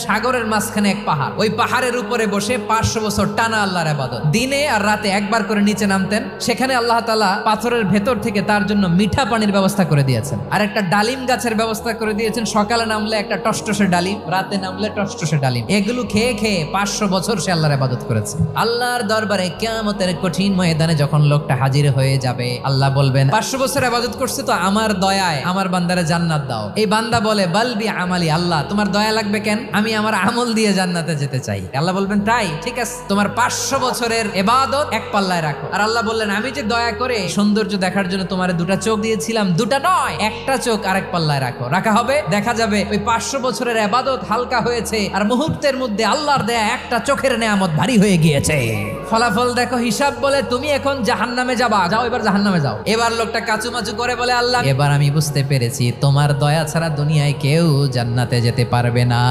সাগরের মাঝখানে এক পাহাড়, ওই পাহাড়ের উপরে বসে 500 বছর টানা আল্লাহর ইবাদত। দিনে আর রাতে একবার করে নিচে নামতেন। সেখানে আল্লাহ তাআলা পাথরের ভেতর থেকে তার জন্য মিঠা পানির ব্যবস্থা করে দিয়েছেন, আর একটা ডালিম গাছের ব্যবস্থা করে দিয়েছেন। সকালে নামলে একটা টসটসে ডালিম, রাতে নামলে টসটসে ডালিম। এগুলো খেয়ে খেয়ে 500 বছর সে আল্লাহর ইবাদত করেছে। আল্লাহর দরবারে কিয়ামতের কঠিন ময়দানে যখন লোকটা হাজির হয়ে যাবে, আল্লাহ বলবেন 500 বছর ইবাদত করছে তো আমার দয়ায় আমার বান্দারে জান্নাত দাও। এই বান্দা বলে বালবি আমালি, আল্লাহ তোমার দয়া লাগবে কেন, আমি আমার আমল দিয়ে জান্নাতে যেতে চাই। আল্লাহ বলবেন তাই ঠিক আছে, তোমার 500 বছরের ইবাদত এক পাল্লায় রাখো। আর আল্লাহ বললেন আমি যে দয়া করে সৌন্দর্য দেখার জন্য তোমার দুটা চোখ দিয়েছিলাম, দুটা নয় একটা চোখ আরেক পাল্লায় রাখো। রাখা হবে, দেখা যাবে ওই 500 বছরের ইবাদত হালকা হয়েছে আর মুহূর্তের মধ্যে আল্লাহর দেয়া একটা চোখের নেয়ামত ভারী হয়ে গিয়েছে। ফলাফল দেখো, হিসাব বলে তুমি এখন জাহান্নামে যাবা, যাও এবার জাহান্নামে যাও। এবার লোকটা কাচুমাচু করে বলে আল্লাহ এবার আমি বুঝতে পেরেছি তোমার দয়া ছাড়া দুনিয়ায় কেউ জান্নাতে যেতে পারবে না।